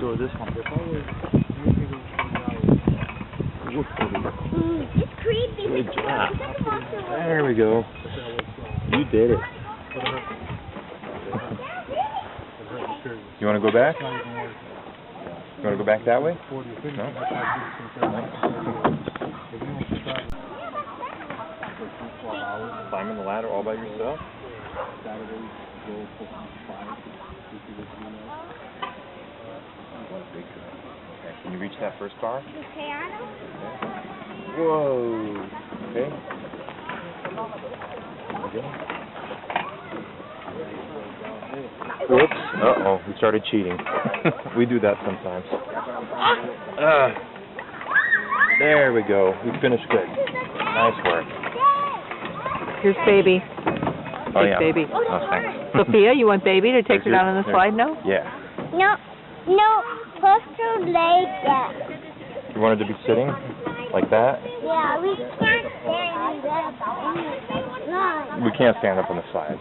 go this one. It's creepy. Good job. There we go. You did it. You want to go back? You want to go back that way? No? Climbing the ladder all by yourself? Okay, can you reach that first bar? Whoa. Okay. Whoops. Uh-oh, we started cheating. We do that sometimes. There we go. We finished good. Nice work. Here's baby. Oh, Take yeah. baby. Oh, thanks. Sophia, you want baby to take her down on the slide now? Yeah. No, supposed to lay that. You wanted to be sitting like that? Yeah, we can't stand up. We can't stand up on the side.